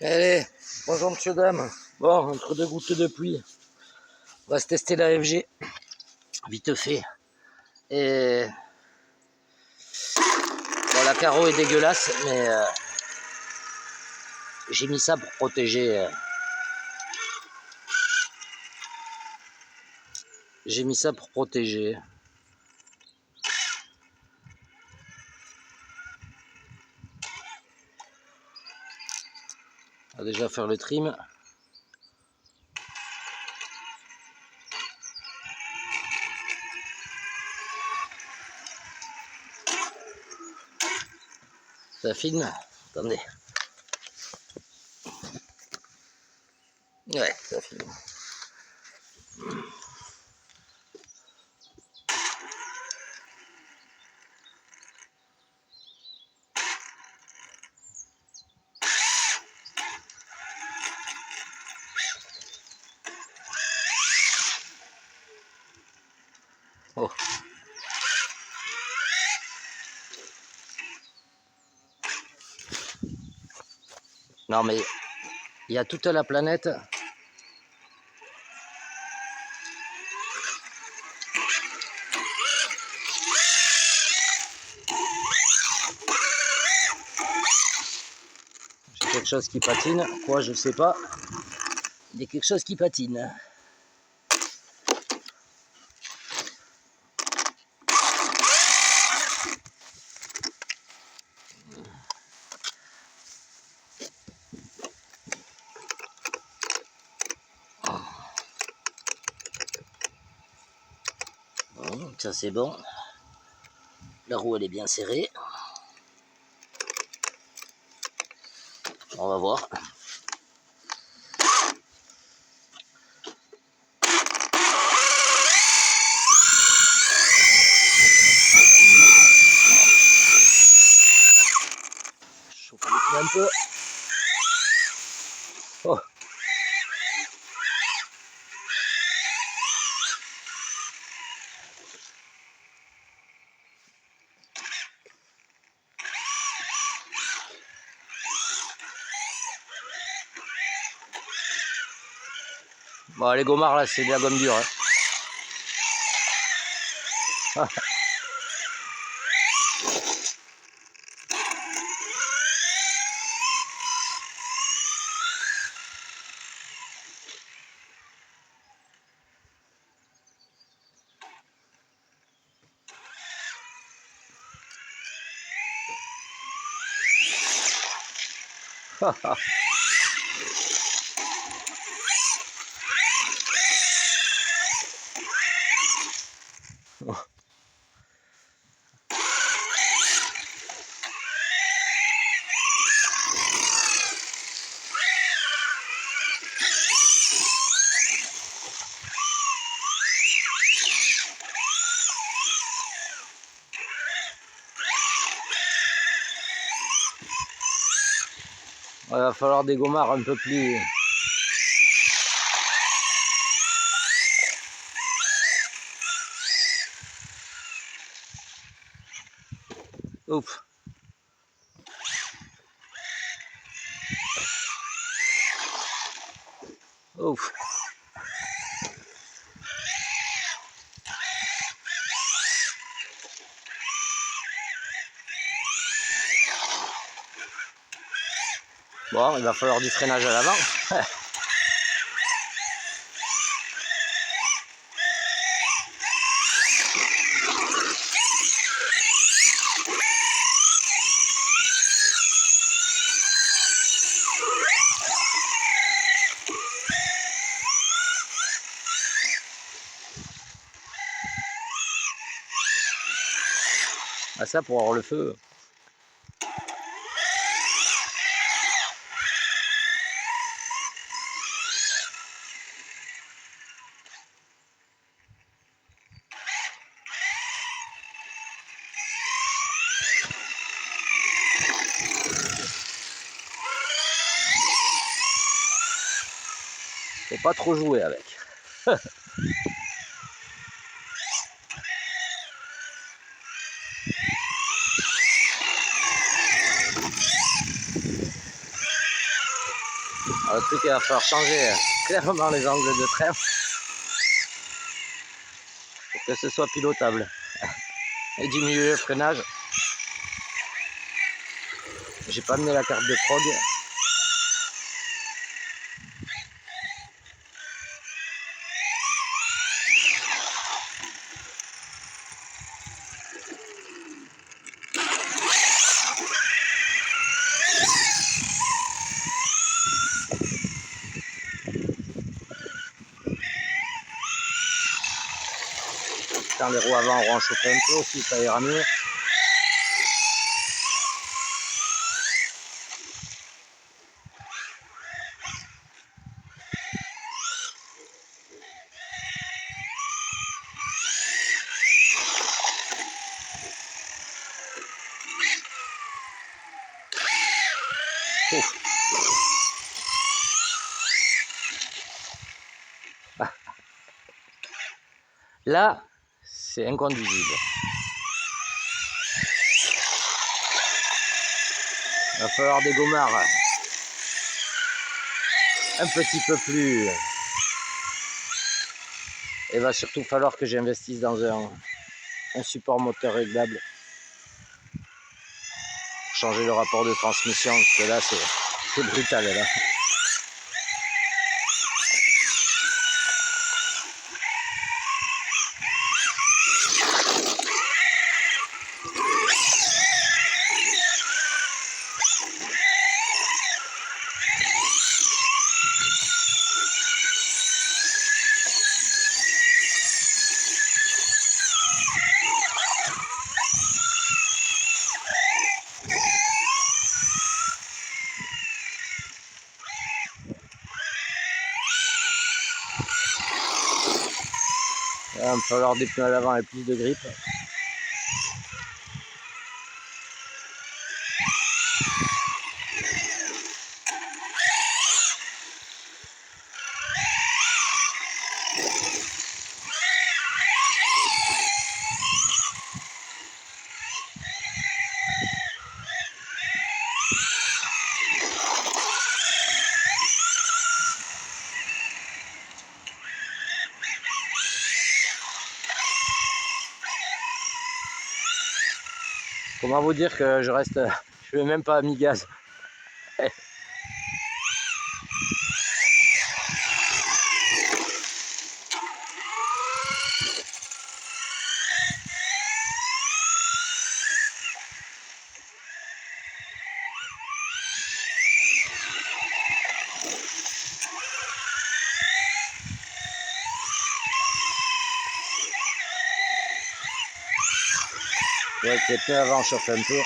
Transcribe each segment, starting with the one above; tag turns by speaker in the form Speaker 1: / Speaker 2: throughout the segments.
Speaker 1: Allez, bonjour monsieur, dame. Bon, entre deux gouttes de pluie, on va se tester la FG, vite fait. Et bon, la carreau est dégueulasse, mais j'ai mis ça pour protéger. J'ai mis ça pour protéger. On va déjà faire le trim. Ça filme. Attendez. Ouais, ça filme. Oh. Non mais il y a toute la planète. J'ai quelque chose qui patine. Quoi, je sais pas. Il y a quelque chose qui patine. Bon, ça c'est bon. La roue elle est bien serrée. On va voir. Chauffe un peu. Oh. Bon, les gommards là, c'est de la gomme dure. Hein. Il va falloir des gommards un peu plus... Ouf. Ouf. Bon, il va falloir du freinage à l'avant. Ah, ça pour avoir le feu. Faut pas trop jouer avec. Alors, le truc, il va falloir changer clairement les angles de train pour que ce soit pilotable. Et diminuer le freinage. J'ai pas amené la carte de prog. Quand les roues avant auront chauffé un peu aussi, ça ira mieux. Ouf. Là, c'est inconduisible. Il va falloir des gommards un petit peu plus. Et il va surtout falloir que j'investisse dans un support moteur réglable pour changer le rapport de transmission, parce que là c'est brutal là. Là, il va me falloir des pneus à l'avant et plus de grippe. Comment vous dire que je reste, je vais même pas à mi-gaz. Ouais, les pneus avant chauffent un peu.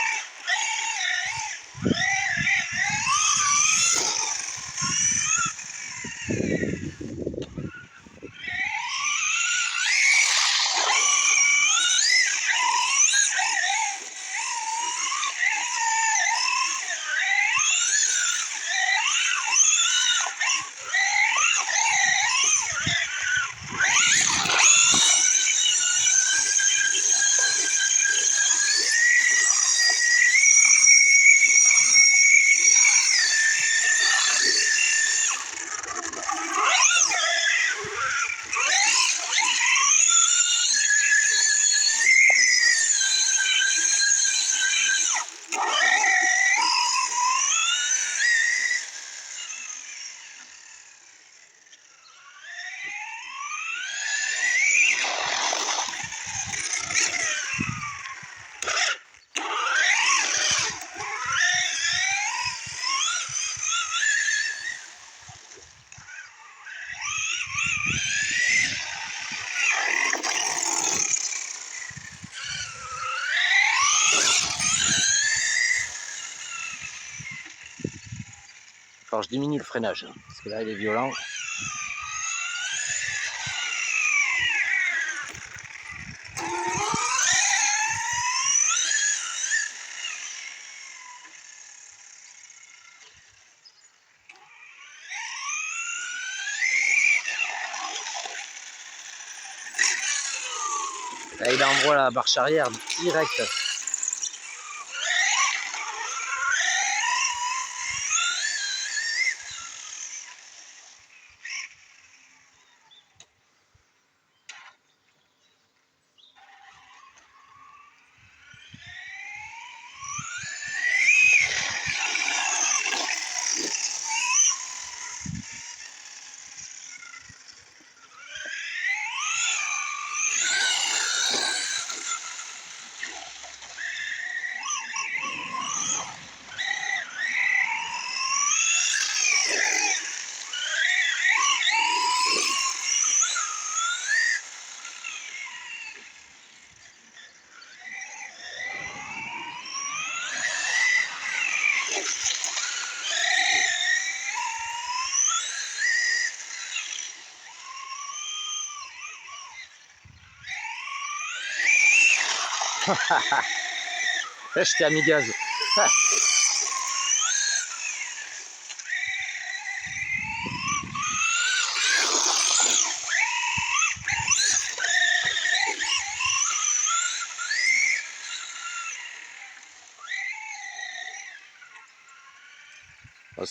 Speaker 1: Alors je diminue le freinage, parce que là il est violent. Là il envoie la marche arrière direct. Je t'ai mis gaz.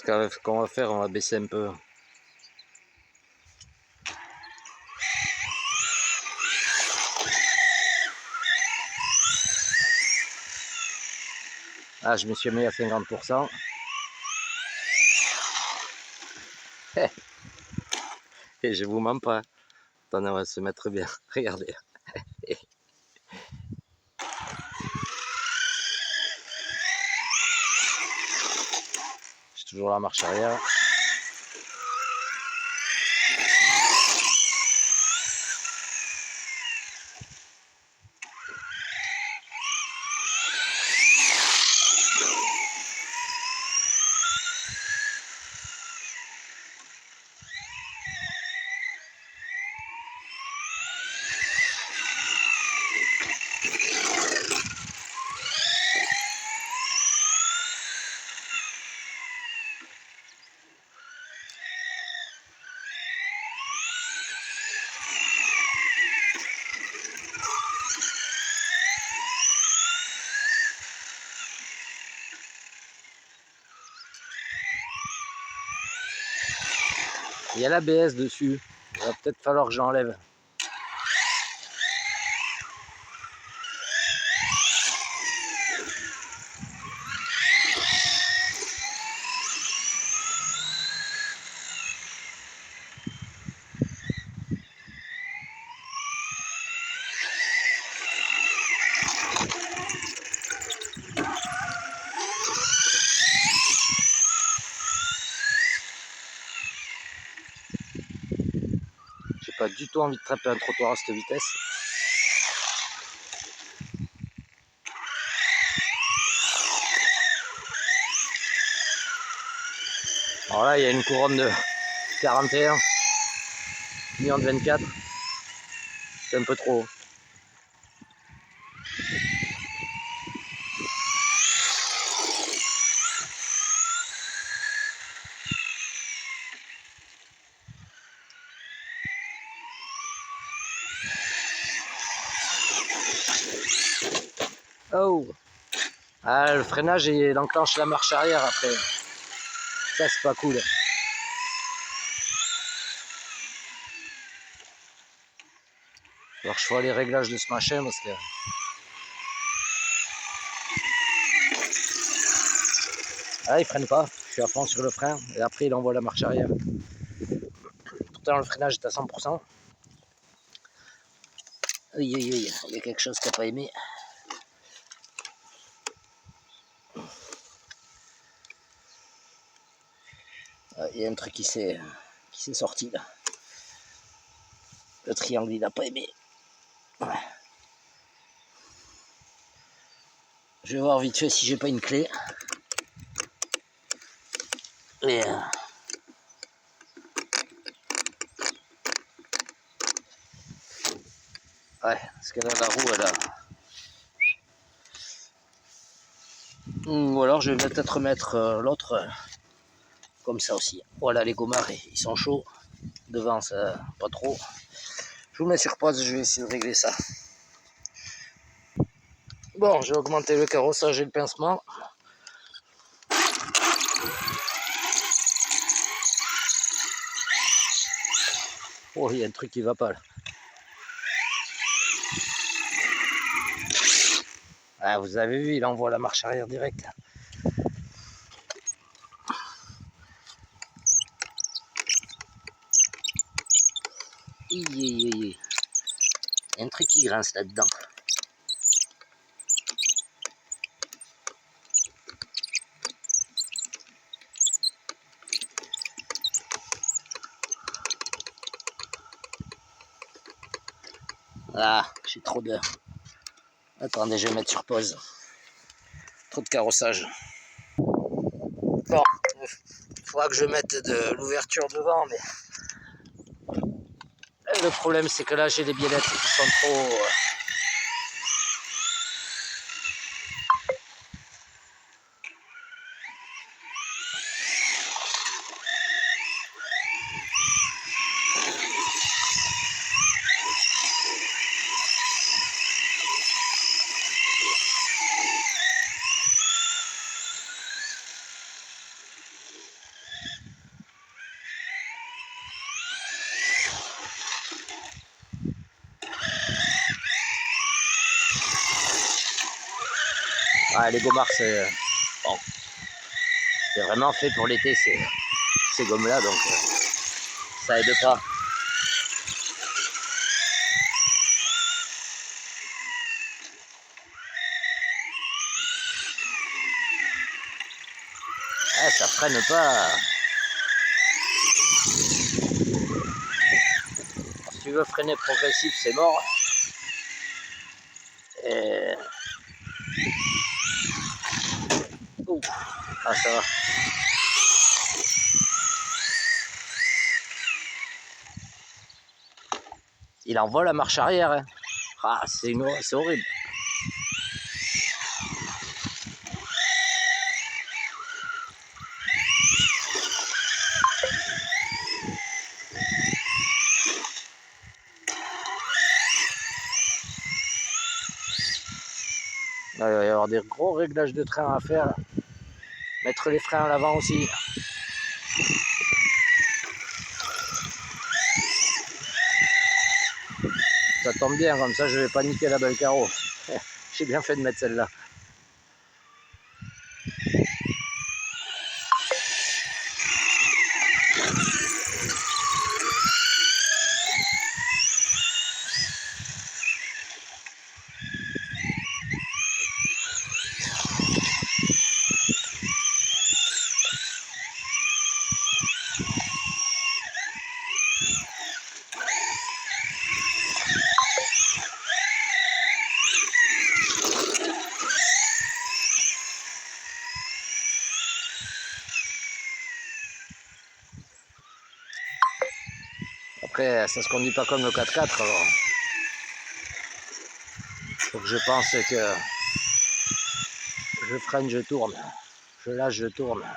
Speaker 1: Parce qu'on va faire, on va baisser un peu. Ah, je me suis mis à 50%. Et je vous mens pas. Attendez, on va se mettre bien. Regardez. J'ai toujours la marche arrière. Il y a l'ABS dessus. Il va peut-être falloir que j'enlève. J'ai pas du tout envie de trapper un trottoir à cette vitesse. Alors là, il y a une couronne de 41, millions de 24. C'est un peu trop haut. Oh! Ah, le freinage, il enclenche la marche arrière après. Ça, c'est pas cool. Alors, je ferai les réglages de ce machin parce que... Ah, il freine pas. Je suis à fond sur le frein et après, il envoie la marche arrière. Pourtant, le freinage est à 100%. Aïe, aïe, aïe. Il y a quelque chose qu'il n'a pas aimé. Ah, il y a un truc qui s'est sorti là. Le triangle, il n'a pas aimé. Ouais. Je vais voir vite fait si j'ai pas une clé. Et ouais, parce que là, la roue, elle a... Ou alors, je vais peut-être remettre l'autre comme ça aussi. Voilà, les gommards, ils sont chauds. Devant, ça, pas trop. Je vous mets sur pause, je vais essayer de régler ça. Bon, j'ai augmenté le carrossage et le pincement. Oh, il y a un truc qui va pas là. Ah, vous avez vu, il envoie la marche arrière directe. Il y a un truc qui grince là-dedans. Ah, j'ai trop de... Attendez, je vais mettre sur pause. Trop de carrossage. Bon, il faudra que je mette de l'ouverture devant, mais... Le problème, c'est que là, j'ai des biellettes qui sont trop... Ah, les gommards, c'est bon, c'est vraiment fait pour l'été, ces gommes-là, donc ça aide pas. Ah, ça freine pas. Si tu veux freiner progressif, c'est mort. Et... Ouh. Ah, ça va. Il envoie la marche arrière. Hein. Ah, c'est horrible. Il va y avoir des gros réglages de train à faire. Mettre les freins à l'avant aussi. Ça tombe bien, comme ça je vais pas niquer la belle carreau. J'ai bien fait de mettre celle-là. Après, ça se conduit pas comme le 4x4, alors. Donc je pense que je freine, je tourne. Je lâche, je tourne.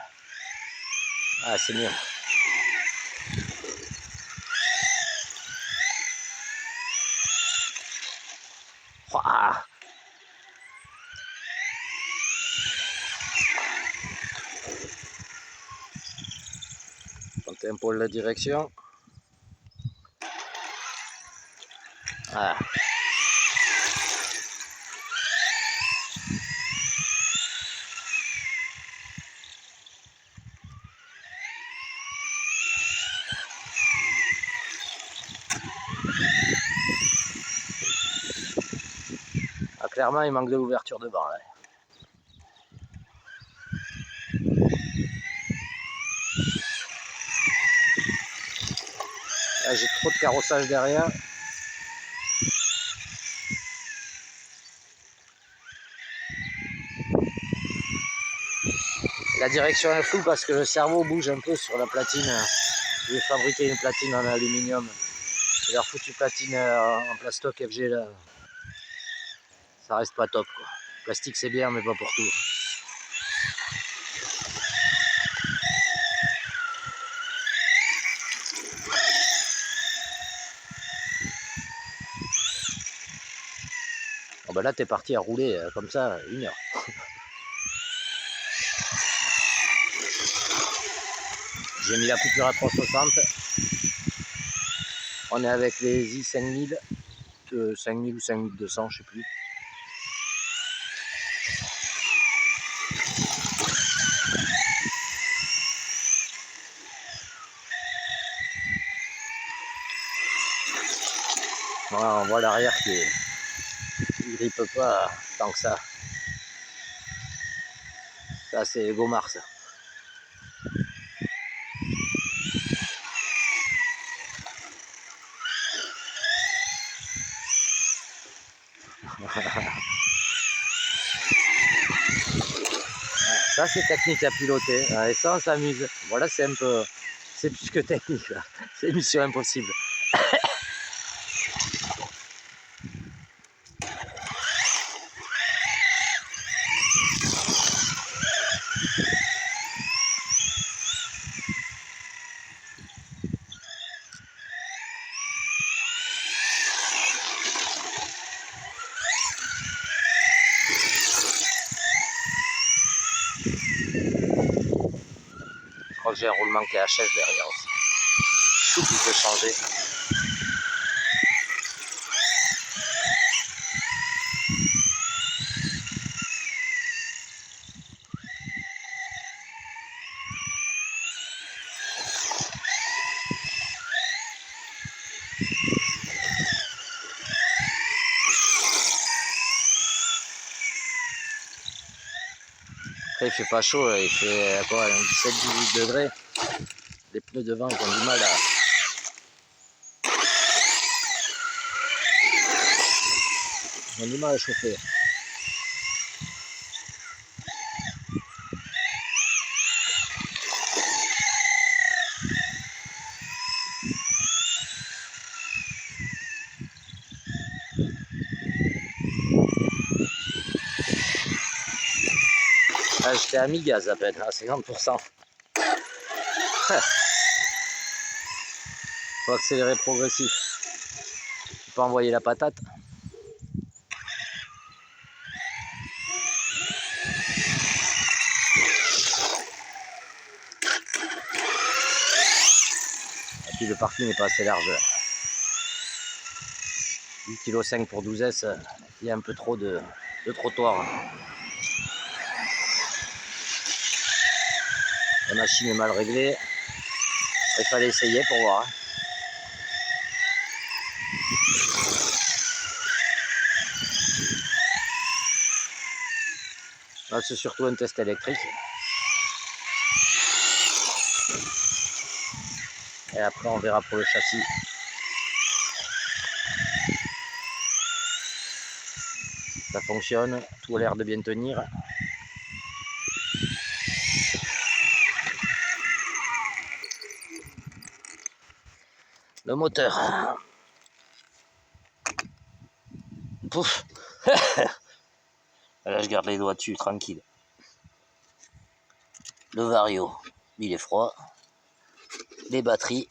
Speaker 1: Ah, c'est mieux. Ah. Quand tu imposes la direction. Ah. Ah, clairement, il manque de l'ouverture devant. Là. Là, j'ai trop de carrossage derrière. La direction est floue parce que le cerveau bouge un peu sur la platine. J'ai fabriqué une platine en aluminium. C'est leur foutu platine en plastoc FG là. Ça reste pas top quoi. Plastique c'est bien mais pas pour tout. Bon bah là t'es parti à rouler comme ça 1 heure. J'ai mis la coupure à 360. On est avec les i5000, 5000 ou 5200 je sais plus. Voilà, on voit l'arrière qui grippe pas tant que ça. Ça c'est Gomard ça. Ça c'est technique à piloter. Et ça on s'amuse. Voilà c'est un peu. C'est plus que technique là. C'est mission impossible. Je crois que j'ai un roulement KHS derrière aussi. Tout peut changer. Après il fait pas chaud, il fait quoi, 17-18 degrés. Les pneus devant ils ont du mal à... Ils ont du mal à chauffer. Ah, j'étais à mi-gaz à peine, à 50%. Faut accélérer progressif. Faut pas envoyer la patate. Et puis le parking n'est pas assez large. 8,5 kg pour 12S, il y a un peu trop de trottoir. La machine est mal réglée. Il fallait essayer pour voir. Là, c'est surtout un test électrique. Et après, on verra pour le châssis. Ça fonctionne, tout a l'air de bien tenir. Le moteur. Pouf. Là, je garde les doigts dessus, tranquille. Le vario, il est froid. Les batteries.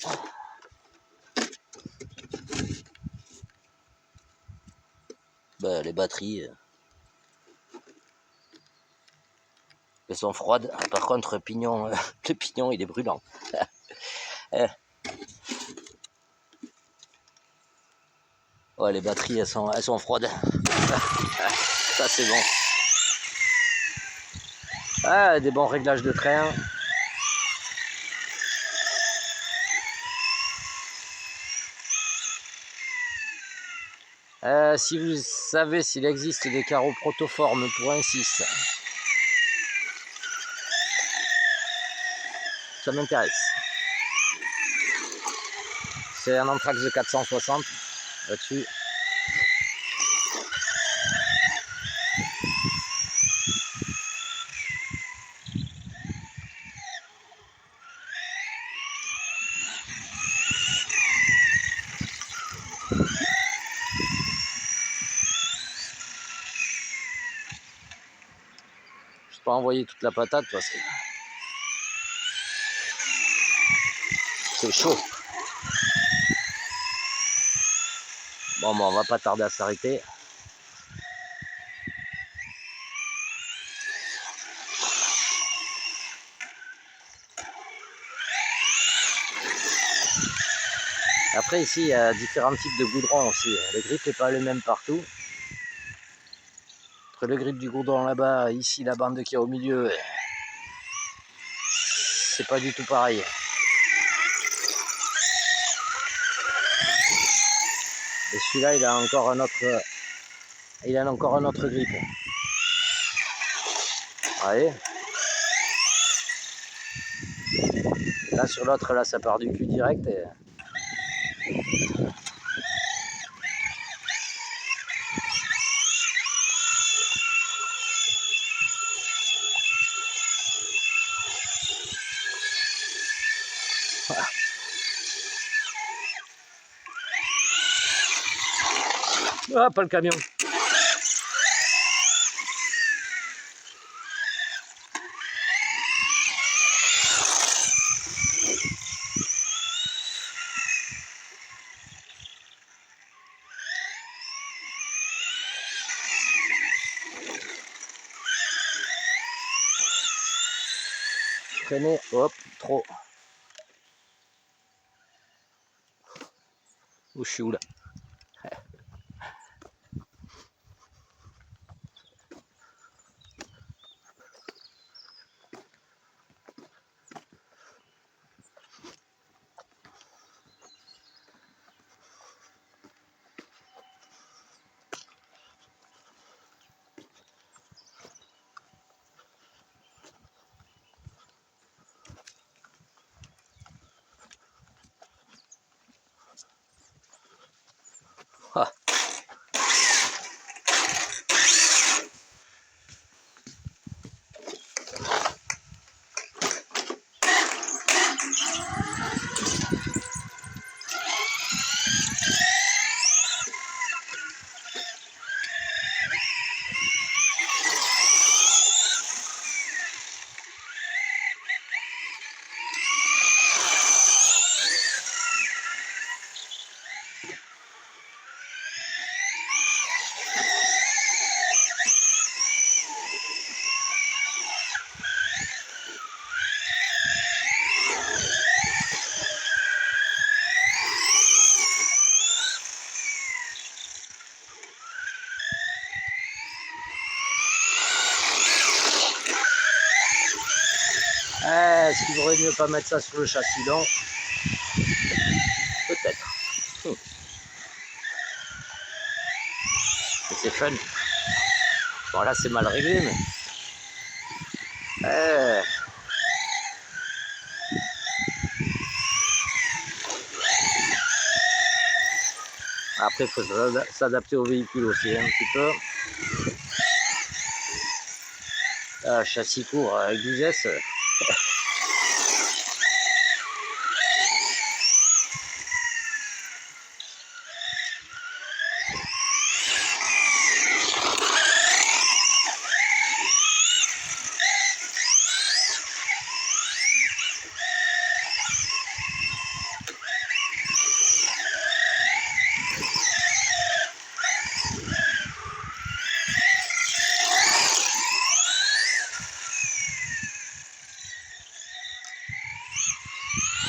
Speaker 1: Ben, les batteries, elles sont froides. Par contre, le pignon, il est brûlant. Ouais, les batteries, elles sont froides. Ça, c'est bon. Ah, des bons réglages de train. Si vous savez s'il existe des carreaux protoformes pour un 6, ça m'intéresse. C'est un Anthrax de 460 là-dessus. Je ne vais pas envoyer toute la patate parce que c'est chaud. Bon, on va pas tarder à s'arrêter. Après, ici, il y a différents types de goudron aussi. Le grip n'est pas le même partout. Entre le grip du goudron là-bas, ici, la bande qui est au milieu, c'est pas du tout pareil. Et celui-là, il a encore un autre grip. Allez. Là, sur l'autre, là, ça part du cul direct. Et... Ah, pas le camion. Freiner, hop, trop. Où je suis où là? Est-ce qu'il vaudrait mieux pas mettre ça sur le châssis long? Peut-être. C'est fun. Bon là c'est mal réglé mais... Après il faut s'adapter au véhicule aussi un petit peu. Châssis court avec 12S.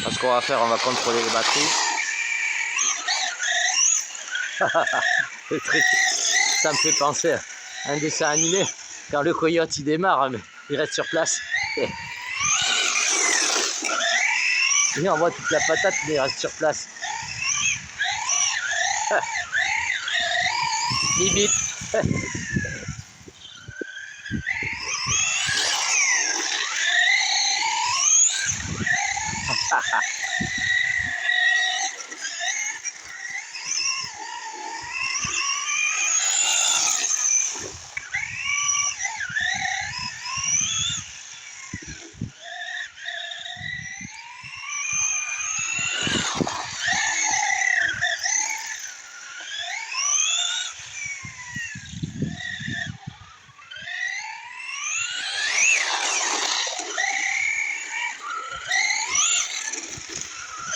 Speaker 1: Ce qu'on va faire, on va contrôler les batteries. Le truc, ça me fait penser à un dessin animé. Quand le coyote il démarre, mais il reste sur place. Et il envoie toute la patate, mais il reste sur place. Bip bip.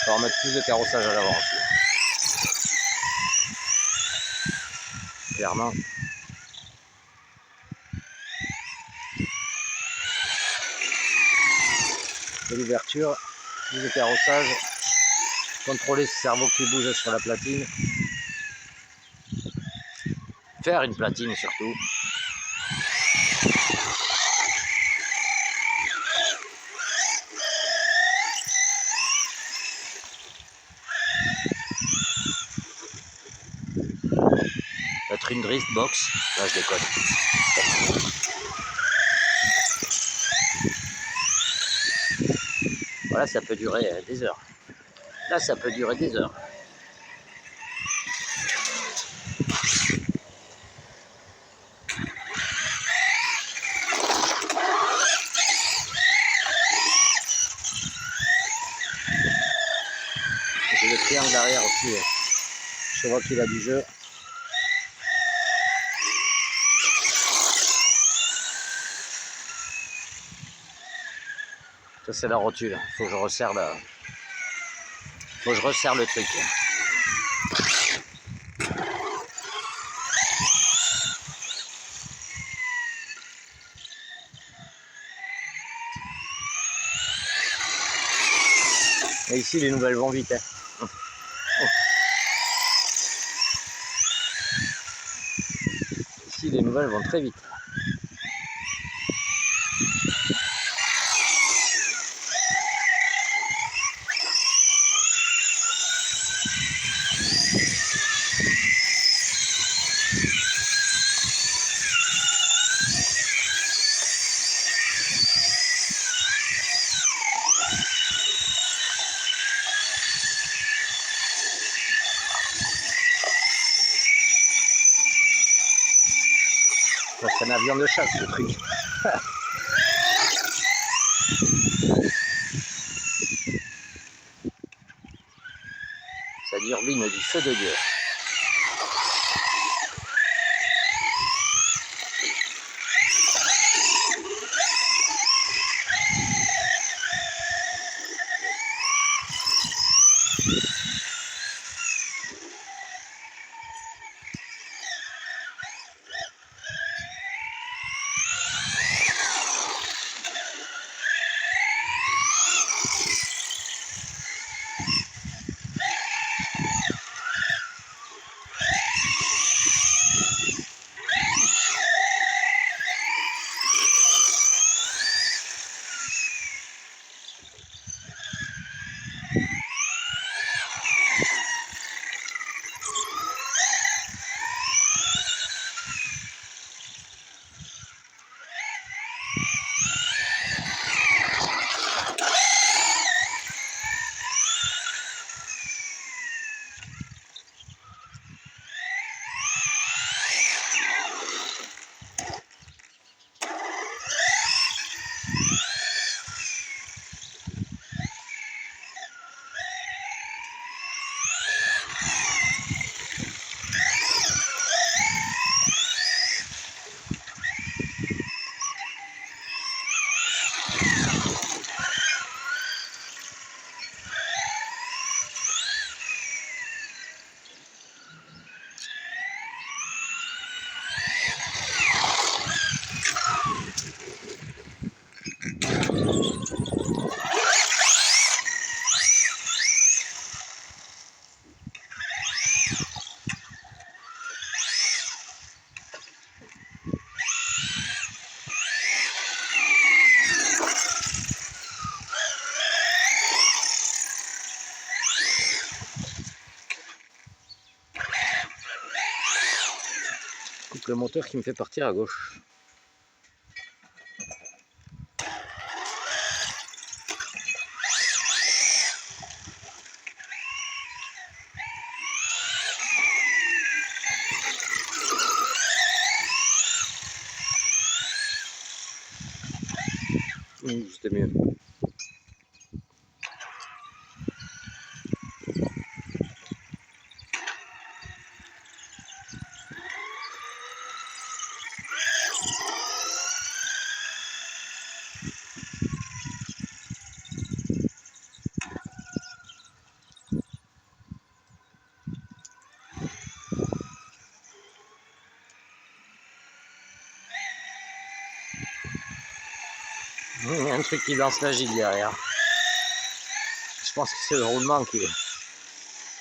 Speaker 1: On va remettre plus de carrossage à l'avant aussi. Clairement. Et l'ouverture, plus de carrossage. Contrôler ce cerveau qui bouge sur la platine. Faire une platine surtout. Être une drift box, là je déconne. Voilà, ça peut durer des heures. Là, ça peut durer des heures. J'ai le triangle arrière aussi. Je vois qu'il a du jeu. Ça c'est la rotule. Faut que je resserre le truc. Et ici les nouvelles vont vite. Ici les nouvelles vont très vite. C'est un avion de chasse ce truc. turbine du feu de Dieu. Coupe le moteur qui me fait partir à gauche. C'était mieux. Il y a un truc qui lance la gîte derrière. Je pense que c'est le roulement qui est...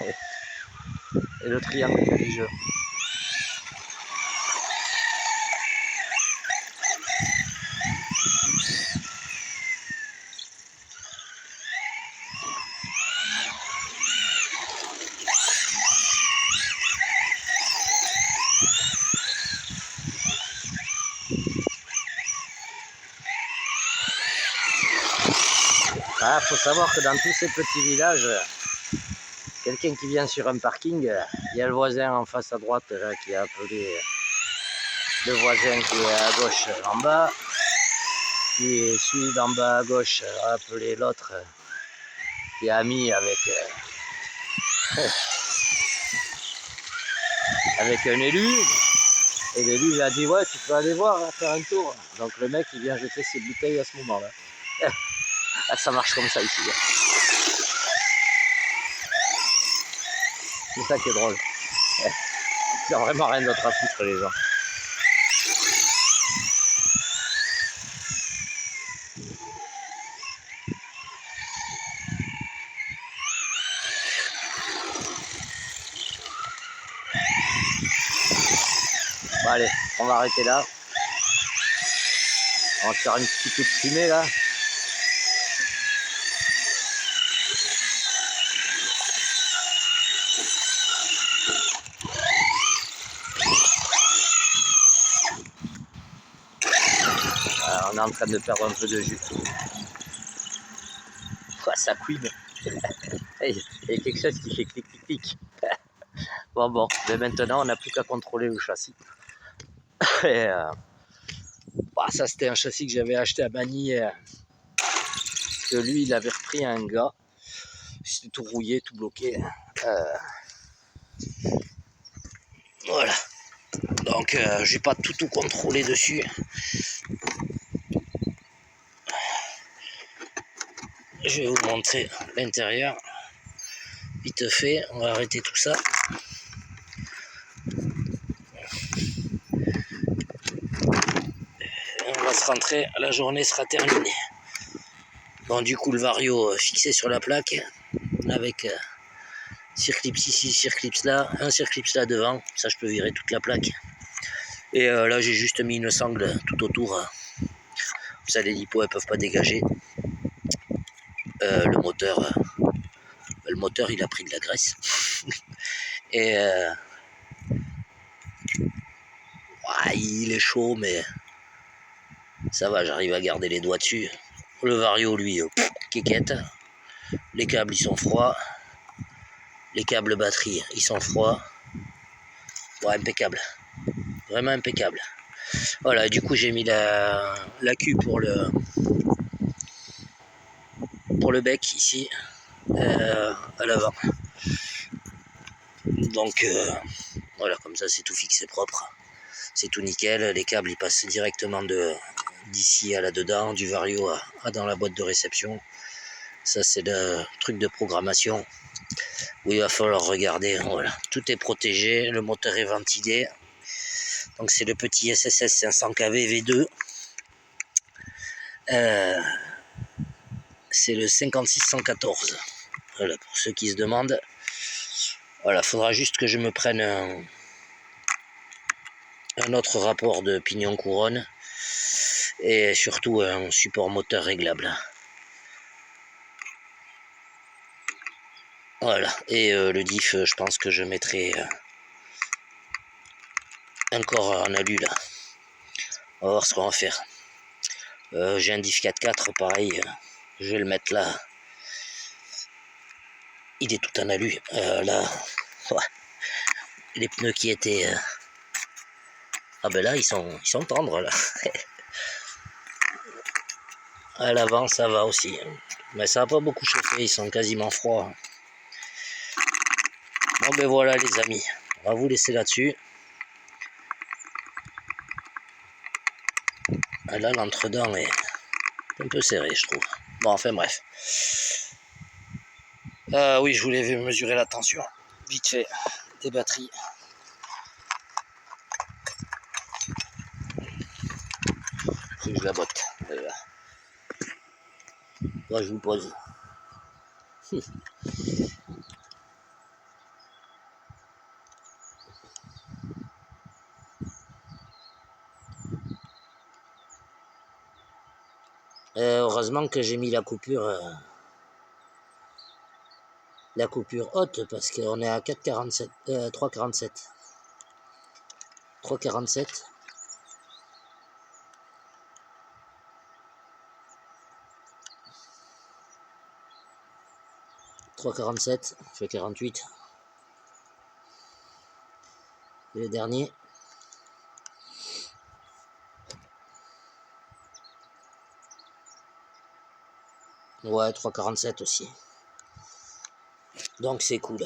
Speaker 1: et le triangle qui a les jeux. Ah, faut savoir que dans tous ces petits villages, quelqu'un qui vient sur un parking, il y a le voisin en face à droite là, qui a appelé le voisin qui est à gauche en bas, qui est celui d'en bas à gauche a appelé l'autre qui est ami avec, avec un élu, et l'élu lui a dit ouais tu peux aller voir, hein, faire un tour. Donc le mec il vient jeter ses bouteilles à ce moment là. Ça marche comme ça ici. C'est ça qui est drôle. Ils n'ont vraiment rien d'autre à foutre les gens. Bon allez, on va arrêter là. On va faire un petit coup de fumée là. On est en train de perdre un peu de jus. Oh, ça couine. Il y a quelque chose qui fait clic clic clic. Bon, mais maintenant on n'a plus qu'à contrôler le châssis. Et, bah, ça c'était un châssis que j'avais acheté à Magny. Que lui il avait repris à un gars. C'était tout rouillé, tout bloqué. Voilà. Donc je vais pas tout contrôler dessus. Je vais vous montrer l'intérieur. Vite fait, on va arrêter tout ça. Et on va se rentrer, la journée sera terminée. Bon, du coup, le vario fixé sur la plaque, avec circlips ici, circlips là, un circlips là devant, ça je peux virer toute la plaque. Et là j'ai juste mis une sangle tout autour, comme ça les lipos elles peuvent pas dégager. Le moteur il a pris de la graisse. Et ouais, il est chaud mais ça va, j'arrive à garder les doigts dessus. Le vario lui, kékette. Les câbles ils sont froids. Les câbles batterie ils sont froids. Ouais, impeccable. Vraiment impeccable. Voilà, du coup j'ai mis la queue pour le bec ici, à l'avant. Donc voilà, comme ça c'est tout fixé propre. C'est tout nickel. Les câbles ils passent directement d'ici à là-dedans, du vario à dans la boîte de réception. Ça c'est le truc de programmation où il va falloir regarder. Voilà, tout est protégé, le moteur est ventilé. Donc c'est le petit SSS 500 kV V2. C'est le 5614. Voilà, pour ceux qui se demandent. Voilà, faudra juste que je me prenne un autre rapport de pignon couronne et surtout un support moteur réglable. Voilà, et le diff, je pense que je mettrai encore en alu là. On va voir ce qu'on va faire. J'ai un diff 4x4, pareil, je vais le mettre là. Il est tout en alu. Là, ouais. Les pneus qui étaient... Ah ben là, ils sont tendres là. À l'avant, ça va aussi. Mais ça n'a pas beaucoup chauffé, ils sont quasiment froids. Bon ben voilà les amis, on va vous laisser là-dessus. Là, l'entredent est un peu serré, je trouve. Bon, enfin bref. Oui, je voulais mesurer la tension. Vite fait, des batteries. Faut que je la botte. Là, je vous pose. Heureusement que j'ai mis la coupure haute parce qu'on est à 4,47, 3,47. 3,47. Fait 48. Et le dernier. Ouais, 3,47 aussi. Donc c'est cool.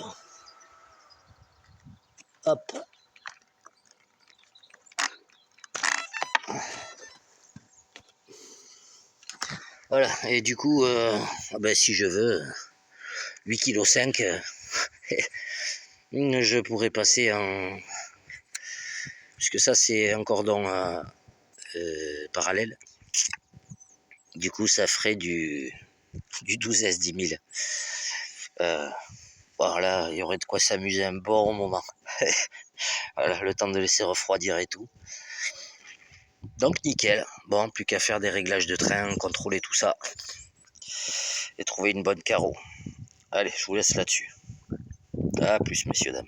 Speaker 1: Hop. Voilà, et du coup, ben, si je veux, 8,5 kg, je pourrais passer en... Puisque ça c'est un cordon parallèle. Du coup ça ferait du 12S 10 000. Voilà, il y aurait de quoi s'amuser un bon moment. Voilà, le temps de laisser refroidir et tout. Donc nickel. Bon, plus qu'à faire des réglages de train, contrôler tout ça. Et trouver une bonne carreau. Allez, je vous laisse là-dessus. À plus, messieurs, dames.